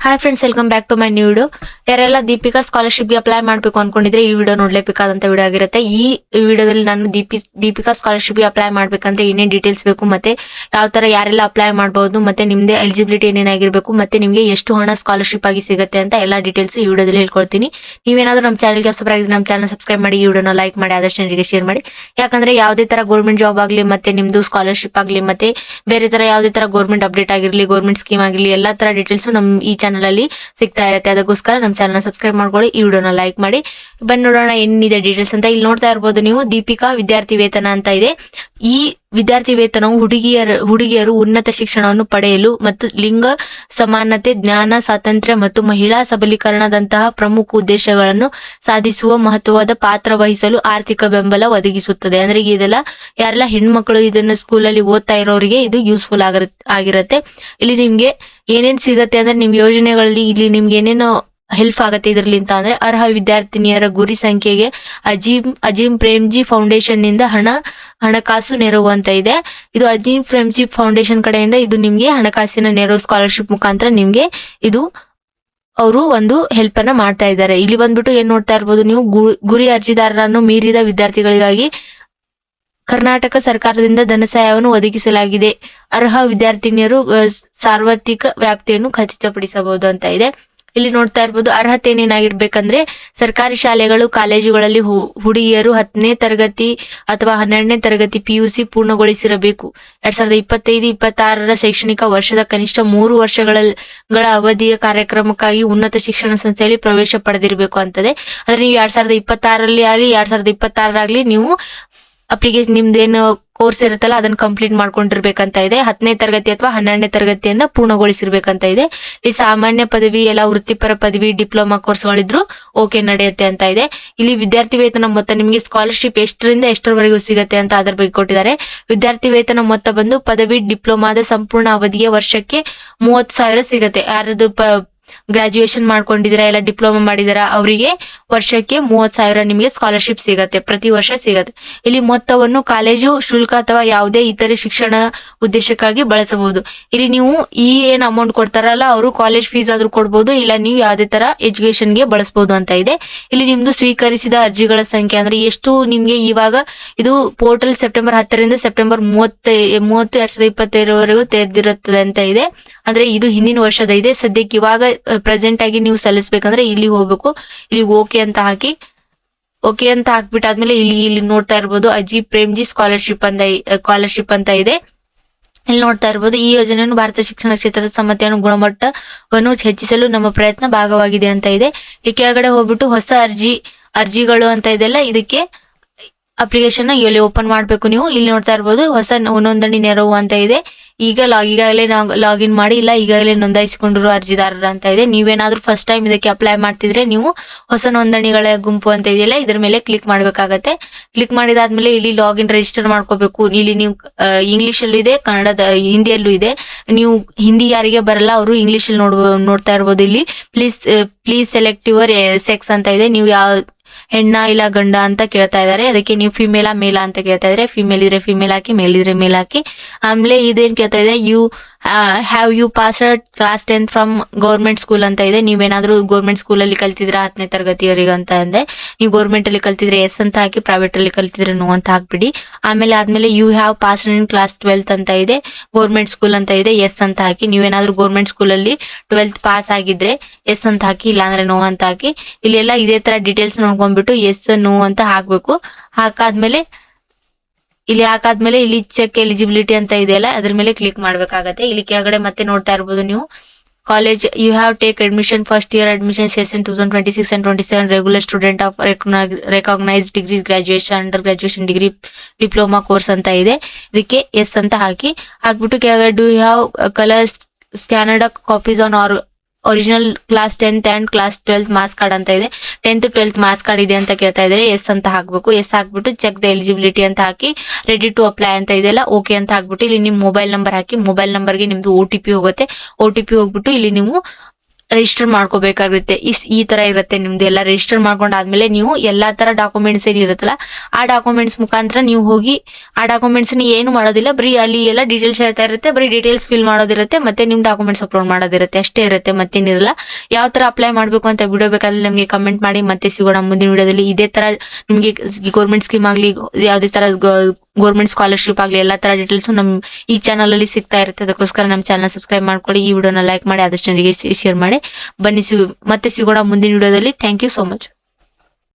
Hi friends, welcome back to my new video. ಯಾರೆಲ್ಲ Deepika ಸ್ಕಾಲರ್ಶಿಪ್ಗೆ apply ಮಾಡಬೇಕು ಅನ್ಕೊಂಡಿದ್ರೆ ಈ ವಿಡಿಯೋ ನೋಡ್ಲೇಬೇಕಾದಂತ ವಿಡಿಯೋ ಆಗಿರುತ್ತೆ. ಈ ವಿಡಿಯೋದಲ್ಲಿ ನಾನು ದೀಪಿಕಾ ಸ್ಕಾಲರ್ಶಿಪ್ಗೆ ಅಪ್ಲೈ ಮಾಡ್ಬೇಕಂದ್ರೆ ಏನೇನ್ ಡೀಟೇಲ್ಸ್ ಬೇಕು, ಮತ್ತೆ ಯಾವ ತರ ಯಾರೆಲ್ಲ ಅಪ್ಲೈ ಮಾಡಬಹುದು, ಮತ್ತೆ ನಿಮ್ದೇ ಎಲಿಜಿಬಿಲಿಟಿ ಏನೇನಾಗಿರ್ಬೇಕು, ಮತ್ತೆ ನಿಮ್ಗೆ ಎಷ್ಟು ಹಣ ಸ್ಕಾಲರ್ಶಿಪ್ ಆಗಿ ಸಿಗುತ್ತೆ ಅಂತ ಎಲ್ಲಾ ಡೀಟೇಲ್ಸ್ ಈ ವಿಡಿಯೋದಲ್ಲಿ ಹೇಳ್ಕೊಡ್ತೀನಿ. ನೀವೇನಾದ್ರೂ ನಮ್ಮ ಚಾನಲ್ಗೆ ಹೊಸಬರಾಗಿದ್ರೆ ನಮ್ಮ ಚಾನಲ್ ಸಬ್ಸ್ಕ್ರೈಬ್ ಮಾಡಿ, ಈ ವಿಡಿಯೋನ ಲೈಕ್ ಮಾಡಿ, ಆದಷ್ಟು ಜನರಿಗೆ ಶೇರ್ ಮಾಡಿ. ಯಾಕಂದ್ರೆ ಯಾವುದೇ ತರ ಗೌರ್ಮೆಂಟ್ ಜಾಬ್ ಆಗ್ಲಿ, ಮತ್ತೆ ನಿಮ್ದು ಸ್ಕಾಲರ್ಶಿಪ್ ಆಗ್ಲಿ, ಮತ್ತೆ ಬೇರೆ ತರ ಯಾವುದೇ ತರ ಗೌರ್ಮೆಂಟ್ ಅಪ್ಡೇಟ್ ಆಗಿರ್ಲಿ, ಗೌರ್ಮೆಂಟ್ ಸ್ಕೀಮ್ ಆಗಿರ್ಲಿ, ಎಲ್ಲಾ ತರ ಡೀಟೇಲ್ಸ್ ನಮ್ ಈ ಚಾನಲ್ ಅಲ್ಲಿ ಸಿಗ್ತಾ ಇರುತ್ತೆ. ಅದಕ್ಕೋಸ್ಕರ ನಮ್ಮ ಚಾನಲ್ ಸಬ್ಸ್ಕ್ರೈಬ್ ಮಾಡ್ಕೊಳ್ಳಿ, ಈ ವಿಡಿಯೋನ ಲೈಕ್ ಮಾಡಿ. ಬನ್ನಿ ನೋಡೋಣ ಏನಿದೆ ಡೀಟೇಲ್ಸ್ ಅಂತ. ಇಲ್ಲಿ ನೋಡ್ತಾ ಇರ್ಬೋದು ನೀವು, ದೀಪಿಕಾ ವಿದ್ಯಾರ್ಥಿ ವೇತನ ಅಂತ ಇದೆ. ಈ ವಿದ್ಯಾರ್ಥಿ ವೇತನವು ಹುಡುಗಿಯರು ಉನ್ನತ ಶಿಕ್ಷಣವನ್ನು ಪಡೆಯಲು ಮತ್ತು ಲಿಂಗ ಸಮಾನತೆ, ಜ್ಞಾನ ಸ್ವಾತಂತ್ರ್ಯ ಮತ್ತು ಮಹಿಳಾ ಸಬಲೀಕರಣದಂತಹ ಪ್ರಮುಖ ಉದ್ದೇಶಗಳನ್ನು ಸಾಧಿಸುವ ಮಹತ್ವದ ಪಾತ್ರ ವಹಿಸಲು ಆರ್ಥಿಕ ಬೆಂಬಲ ಒದಗಿಸುತ್ತದೆ. ಅಂದ್ರೆ ಇದೆಲ್ಲ ಯಾರೆಲ್ಲ ಹೆಣ್ಮಕ್ಳು ಇದನ್ನ ಸ್ಕೂಲಲ್ಲಿ ಓದ್ತಾ ಇರೋರಿಗೆ ಇದು ಯೂಸ್ಫುಲ್ ಆಗಿರುತ್ತೆ. ಇಲ್ಲಿ ನಿಮ್ಗೆ ಏನೇನ್ ಸಿಗತ್ತೆ ಅಂದ್ರೆ, ನಿಮ್ ಯೋಜನೆಗಳಲ್ಲಿ ಇಲ್ಲಿ ನಿಮ್ಗೆ ಏನೇನು ಹೆಲ್ಪ್ ಆಗತ್ತೆ ಇದರ್ಲಿಂತ ಅಂದ್ರೆ, ಅರ್ಹ ವಿದ್ಯಾರ್ಥಿನಿಯರ ಗುರಿ ಸಂಖ್ಯೆಗೆ ಅಜೀಂ ಪ್ರೇಮ್ಜಿ ಫೌಂಡೇಶನ್ ನಿಂದ ಹಣಕಾಸು ನೆರವು ಅಂತ ಇದೆ. ಇದು ಅಜೀಂ ಪ್ರೇಮ್ಜಿ ಫೌಂಡೇಶನ್ ಕಡೆಯಿಂದ ಇದು ನಿಮ್ಗೆ ಹಣಕಾಸಿನ ನೆರವು ಸ್ಕಾಲರ್ಶಿಪ್ ಮುಖಾಂತರ ನಿಮ್ಗೆ ಇದು ಅವರು ಒಂದು ಹೆಲ್ಪ್ ಅನ್ನ ಮಾಡ್ತಾ ಇದ್ದಾರೆ. ಇಲ್ಲಿ ಬಂದ್ಬಿಟ್ಟು ಏನ್ ನೋಡ್ತಾ ಇರ್ಬೋದು ನೀವು, ಗುರಿ ಅರ್ಜಿದಾರರನ್ನು ಮೀರಿದ ವಿದ್ಯಾರ್ಥಿಗಳಿಗಾಗಿ ಕರ್ನಾಟಕ ಸರ್ಕಾರದಿಂದ ಧನ ಸಹಾಯವನ್ನು ಒದಗಿಸಲಾಗಿದೆ. ಅರ್ಹ ವಿದ್ಯಾರ್ಥಿನಿಯರು ಸಾರ್ವತ್ರಿಕ ವ್ಯಾಪ್ತಿಯನ್ನು ಖಚಿತಪಡಿಸಬಹುದು ಅಂತ ಇದೆ. ಇಲ್ಲಿ ನೋಡ್ತಾ ಇರ್ಬೋದು, ಅರ್ಹತೆ ಏನೇನಾಗಿರ್ಬೇಕಂದ್ರೆ, ಸರ್ಕಾರಿ ಶಾಲೆಗಳು ಕಾಲೇಜುಗಳಲ್ಲಿ ಹುಡುಗಿಯರು 10ನೇ ತರಗತಿ ಅಥವಾ 12ನೇ ತರಗತಿ PUC ಪೂರ್ಣಗೊಳಿಸಿರಬೇಕು. 2025-26 ಶೈಕ್ಷಣಿಕ ವರ್ಷದ ಕನಿಷ್ಠ 3 ವರ್ಷಗಳ ಅವಧಿಯ ಕಾರ್ಯಕ್ರಮಕ್ಕಾಗಿ ಉನ್ನತ ಶಿಕ್ಷಣ ಸಂಸ್ಥೆಯಲ್ಲಿ ಪ್ರವೇಶ ಪಡೆದಿರಬೇಕು ಅಂತದೆ. ಅಂದ್ರೆ ನೀವು 2026ರಲ್ಲಿ ಆಗಲಿ 2026 ನೀವು ಅಪ್ಲಿಕೇಶನ್ ನಿಮ್ದೇನು ಕೋರ್ಸ್ ಇರುತ್ತಲ್ಲ ಅದನ್ನ ಕಂಪ್ಲೀಟ್ ಮಾಡ್ಕೊಂಡಿರ್ಬೇಕಂತ ಇದೆ. 10ನೇ ತರಗತಿ ಅಥವಾ 12ನೇ ತರಗತಿಯನ್ನ ಪೂರ್ಣಗೊಳಿಸಿರ್ಬೇಕಂತ ಇದೆ. ಈ ಸಾಮಾನ್ಯ ಪದವಿ, ಎಲ್ಲ ವೃತ್ತಿಪರ ಪದವಿ, ಡಿಪ್ಲೊಮಾ ಕೋರ್ಸ್ಗಳಿದ್ರು ಓಕೆ ನಡೆಯುತ್ತೆ ಅಂತ ಇದೆ. ಇಲ್ಲಿ ವಿದ್ಯಾರ್ಥಿ ವೇತನ ಮೊತ್ತ ನಿಮಗೆ ಸ್ಕಾಲರ್ಶಿಪ್ ಎಷ್ಟರಿಂದ ಎಷ್ಟರವರೆಗೂ ಸಿಗತ್ತೆ ಅಂತ ಅದರ ಬಗ್ಗೆ ಕೊಟ್ಟಿದ್ದಾರೆ. ವಿದ್ಯಾರ್ಥಿ ವೇತನ ಮೊತ್ತ ಬಂದು ಪದವಿ ಡಿಪ್ಲೊಮಾದ ಸಂಪೂರ್ಣ ಅವಧಿಗೆ ವರ್ಷಕ್ಕೆ 30,000 ಸಿಗತ್ತೆ. ಯಾರದು ಗ್ರಾಜುಯೇಷನ್ ಮಾಡ್ಕೊಂಡಿದ್ದೀರಾ, ಎಲ್ಲ ಡಿಪ್ಲೊಮಾ ಮಾಡಿದಾರ ಅವರಿಗೆ ವರ್ಷಕ್ಕೆ 30,000 ನಿಮಗೆ ಸ್ಕಾಲರ್ಶಿಪ್ ಸಿಗತ್ತೆ, ಪ್ರತಿ ವರ್ಷ ಸಿಗತ್ತೆ. ಇಲ್ಲಿ ಮೊತ್ತವನ್ನು ಕಾಲೇಜು ಶುಲ್ಕ ಅಥವಾ ಯಾವುದೇ ಇತರೆ ಶಿಕ್ಷಣ ಉದ್ದೇಶಕ್ಕಾಗಿ ಬಳಸಬಹುದು. ಇಲ್ಲಿ ನೀವು ಈ ಏನ್ ಅಮೌಂಟ್ ಕೊಡ್ತಾರಲ್ಲ, ಅವರು ಕಾಲೇಜ್ ಫೀಸ್ ಆದ್ರೂ ಕೊಡ್ಬೋದು, ಇಲ್ಲ ನೀವು ಯಾವುದೇ ತರ ಎಜುಕೇಶನ್ಗೆ ಬಳಸಬಹುದು ಅಂತ ಇದೆ. ಇಲ್ಲಿ ನಿಮ್ದು ಸ್ವೀಕರಿಸಿದ ಅರ್ಜಿಗಳ ಸಂಖ್ಯೆ ಅಂದ್ರೆ ಎಷ್ಟು ನಿಮ್ಗೆ ಇವಾಗ ಇದು ಪೋರ್ಟಲ್ ಸೆಪ್ಟೆಂಬರ್ 10ರಿಂದ ಸೆಪ್ಟೆಂಬರ್ 30 2025 ತೆರೆದಿರುತ್ತದೆ ಅಂತ ಇದೆ. ಅಂದ್ರೆ ಇದು ಹಿಂದಿನ ವರ್ಷದ ಇದೆ. ಸದ್ಯಕ್ಕೆ ಇವಾಗ ಪ್ರೆಸೆಂಟ್ ಆಗಿ ನೀವು ಸಲ್ಲಿಸಬೇಕಂದ್ರೆ ಇಲ್ಲಿ ಹೋಗ್ಬೇಕು. ಇಲ್ಲಿ ಓಕೆ ಅಂತ ಹಾಕ್ಬಿಟ್ಟಾದ್ಮೇಲೆ ಇಲ್ಲಿ ನೋಡ್ತಾ ಇರ್ಬೋದು, ಅಜೀಂ ಪ್ರೇಮ್ಜಿ ಸ್ಕಾಲರ್ಶಿಪ್ ಅಂತ ಇದೆ. ಇಲ್ಲಿ ನೋಡ್ತಾ ಇರ್ಬೋದು, ಈ ಯೋಜನೆಯನ್ನು ಭಾರತ ಶಿಕ್ಷಣ ಕ್ಷೇತ್ರದ ಸಮತೆಯನ್ನು ಗುಣಮಟ್ಟವನ್ನು ಹೆಚ್ಚಿಸಲು ನಮ್ಮ ಪ್ರಯತ್ನ ಭಾಗವಾಗಿದೆ ಅಂತ ಇದೆ. ಈ ಕೆಳಗಡೆ ಹೋಗ್ಬಿಟ್ಟು ಹೊಸ ಅರ್ಜಿಗಳು ಅಂತ ಇದೆಲ್ಲ, ಇದಕ್ಕೆ ಅಪ್ಲಿಕೇಶನ್ ಇಲ್ಲಿ ಓಪನ್ ಮಾಡ್ಬೇಕು ನೀವು. ಇಲ್ಲಿ ನೋಡ್ತಾ ಇರ್ಬೋದು, ಹೊಸ ನೋಂದಣಿ ನೆರವು ಅಂತ ಇದೆ. ಈಗಾಗಲೇ ಲಾಗಿನ್ ಮಾಡಿ, ಇಲ್ಲ ಈಗಾಗಲೇ ನೋಂದಾಯಿಸಿಕೊಂಡಿರುವ ಅರ್ಜಿದಾರರ ಅಂತ ಇದೆ. ನೀವೇನಾದ್ರೂ ಫಸ್ಟ್ ಟೈಮ್ ಇದಕ್ಕೆ ಅಪ್ಲೈ ಮಾಡ್ತಿದ್ರೆ ನೀವು ಹೊಸ ನೋಂದಣಿಗಳ ಗುಂಪು ಅಂತ ಇದೆಯಲ್ಲ, ಇದ್ರ ಮೇಲೆ ಕ್ಲಿಕ್ ಮಾಡ್ಬೇಕಾಗತ್ತೆ. ಕ್ಲಿಕ್ ಮಾಡಿದಾದ್ಮೇಲೆ ಇಲ್ಲಿ ಲಾಗಿನ್ ರಿಜಿಸ್ಟರ್ ಮಾಡ್ಕೋಬೇಕು. ಇಲ್ಲಿ ನೀವು ಇಂಗ್ಲಿಷ್ ಅಲ್ಲೂ ಇದೆ, ಹಿಂದಿಯಲ್ಲೂ ಇದೆ. ನೀವು ಹಿಂದಿ ಯಾರಿಗೆ ಬರಲ್ಲ ಅವರು ಇಂಗ್ಲಿಷ್ ಅಲ್ಲಿ ನೋಡ್ತಾ ಇರ್ಬೋದು. ಇಲ್ಲಿ ಪ್ಲೀಸ್ ಸೆಲೆಕ್ಟ್ ಯುವರ್ ಸೆಕ್ಸ್ ಅಂತ ಇದೆ. ನೀವು ಯಾವ ಹೆಣ್ಣ ಇಲ್ಲ ಗಂಡ ಅಂತ ಕೇಳ್ತಾ ಇದಾರೆ. ಅದಕ್ಕೆ ನೀವು ಫಿಮೇಲಾ ಮೇಲಾ ಅಂತ ಕೇಳ್ತಾ ಇದ್ರೆ, ಫಿಮೇಲ್ ಇದ್ರೆ ಫಿಮೇಲ್ ಹಾಕಿ, ಮೇಲ್ ಇದ್ರೆ ಮೇಲ್ ಹಾಕಿ. ಆಮೇಲೆ ಇದೇನ್ ಕೇಳ್ತಾ ಇದೆ, have you passed class 10th from government school ಅಂತ ಇದೆ. ನೀವೇನಾದ್ರೂ ಗೌರ್ಮೆಂಟ್ ಸ್ಕೂಲ್ ಅಲ್ಲಿ ಕಲ್ತಿದ್ರ 10ನೇ ತರಗತಿಯವರೆಗೆ ಅಂತ ಅಂದೆ. ನೀವು ಗೌರ್ಮೆಂಟ್ ಅಲ್ಲಿ ಕಲ್ತಿದ್ರೆ ಎಸ್ ಅಂತ ಹಾಕಿ, ಪ್ರೈವೇಟ್ ಅಲ್ಲಿ ಕಲ್ತಿದ್ರೆ ನೋ ಅಂತ ಹಾಕ್ಬಿಡಿ. ಆದ್ಮೇಲೆ you have passed in class 12th ಅಂತ ಇದೆ, ಗೌರ್ಮೆಂಟ್ ಸ್ಕೂಲ್ ಅಂತ ಇದೆ, ಎಸ್ ಅಂತ ಹಾಕಿ. ನೀವೇನಾದ್ರೂ ಗೌರ್ಮೆಂಟ್ ಸ್ಕೂಲ್ ಅಲ್ಲಿ 12th ಪಾಸ್ ಆಗಿದ್ರೆ ಎಸ್ ಅಂತ ಹಾಕಿ, ಇಲ್ಲಾಂದ್ರೆ ನೋ ಅಂತ ಹಾಕಿ. ಇಲ್ಲೆಲ್ಲ ಇದೇ ತರ ಡೀಟೇಲ್ಸ್ ನೋಡ್ಕೊಂಡ್ಬಿಟ್ಟು ಎಸ್ ನೋ ಅಂತ ಹಾಕ್ಬೇಕು. ಹಾಕಾದ್ಮೇಲೆ ಇಲ್ಲಿ ಚೆಕ್ ಎಲಿಜಿಬಿಲಿಟಿ ಅಂತ ಇದೆಯಲ್ಲ, ಅದ್ರ ಮೇಲೆ ಕ್ಲಿಕ್ ಮಾಡ್ಬೇಕಾಗತ್ತೆ. ಇಲ್ಲಿ ಕೆಳಗಡೆ ಮತ್ತೆ ನೋಡ್ತಾ ಇರ್ಬೋದು ನೀವು, college you have take admission first year admission session 2026 and 27 regular student of recognised degrees graduation under graduation degree diploma course ಅಂತ ಇದೆ. ಇದಕ್ಕೆ ಎಸ್ ಅಂತ ಹಾಕ್ಬಿಟ್ಟು ಕೆಳಗಡೆ do you have colour scanned copies on original class 10th and class 12th marks card ಅಂತ ಇದೆ. 10th 12th marks card ಇದೆ ಅಂತ ಕೇಳ್ತಾ ಇದ್ದಾರೆ. ಎಸ್ ಅಂತ ಹಾಕ್ಬೇಕು. ಎಸ್ ಹಾಕ್ಬಿಟ್ಟು ಚೆಕ್ ದ ಎಲಿಜಿಬಿಲಿಟಿ ಅಂತ ಹಾಕಿ, ರೆಡಿ ಟು ಅಪ್ಲೈ ಅಂತ ಇದೆಲ್ಲ ಓಕೆ ಅಂತ ಹಾಕ್ಬಿಟ್ಟು ಇಲ್ಲಿ ನಿಮ್ ಮೊಬೈಲ್ ನಂಬರ್ ಹಾಕಿ, ಮೊಬೈಲ್ ನಂಬರ್ಗೆ ನಿಮ್ದು OTP ಹೋಗುತ್ತೆ. OTP ಹೋಗ್ಬಿಟ್ಟು ಇಲ್ಲಿ ನೀವು ರಿಜಿಸ್ಟರ್ ಮಾಡ್ಕೋಬೇಕಾಗುತ್ತೆ. ಈ ತರ ಇರುತ್ತೆ ನಿಮ್ದು. ಎಲ್ಲ ರಿಜಿಸ್ಟರ್ ಮಾಡ್ಕೊಂಡಾದ್ಮೇಲೆ ನೀವು ಎಲ್ಲಾ ತರ ಡಾಕ್ಯುಮೆಂಟ್ಸ್ ಏನಿರುತ್ತಲ್ಲ ಆ ಡಾಕ್ಯುಮೆಂಟ್ಸ್ ಮುಖಾಂತರ ನೀವು ಹೋಗಿ ಆ ಡಾಕ್ಯುಮೆಂಟ್ಸ್ ಏನು ಮಾಡೋದಿಲ್ಲ, ಬರೀ ಅಲ್ಲಿ ಎಲ್ಲ ಡೀಟೇಲ್ಸ್ ಹೇಳ್ತಾ ಇರುತ್ತೆ, ಬರೀ ಡೀಟೇಲ್ಸ್ ಫಿಲ್ ಮಾಡೋದಿರುತ್ತೆ, ಮತ್ತೆ ನಿಮ್ ಡಾಕ್ಯುಮೆಂಟ್ಸ್ ಅಪ್ಲೋಡ್ ಮಾಡೋದಿರುತ್ತೆ, ಅಷ್ಟೇ ಇರುತ್ತೆ, ಮತ್ತೇನಿರಲ್ಲ. ಯಾವ ತರ ಅಪ್ಲೈ ಮಾಡ್ಬೇಕು ಅಂತ ವಿಡಿಯೋ ಬೇಕಾದ್ರೆ ನಮಗೆ ಕಮೆಂಟ್ ಮಾಡಿ. ಮತ್ತೆ ಸಿಗೋಣ ಮುಂದಿನ ವಿಡಿಯೋದಲ್ಲಿ. ಇದೇ ತರ ನಿಮ್ಗೆ ಗೌರ್ಮೆಂಟ್ ಸ್ಕೀಮ್ ಆಗ್ಲಿ, ಯಾವ್ದೇ ತರ ಗೌರ್ಮೆಂಟ್ ಸ್ಕಾಲರ್ಶಿಪ್ ಆಗ್ಲಿ, ಎಲ್ಲಾ ತರ ಡೀಟೇಲ್ಸ್ ನಮ್ ಈ ಚಾನಲ್ ಅಲ್ಲಿ ಸಿಗ್ತಾ ಇರುತ್ತೆ. ಅದಕ್ಕೋಸ್ಕರ ನಮ್ಮ ಚಾನಲ್ ಸಬ್ಸ್ಕ್ರೈಬ್ ಮಾಡ್ಕೊಳ್ಳಿ, ಈ ವಿಡಿಯೋನ ಲೈಕ್ ಮಾಡಿ, ಆದಷ್ಟು ಜನರಿಗೆ ಶೇರ್ ಮಾಡಿ. ಬನ್ನಿ ಮತ್ತೆ ಸಿಗೋಣ ಮುಂದಿನ ವಿಡಿಯೋದಲ್ಲಿ. Thank you so much.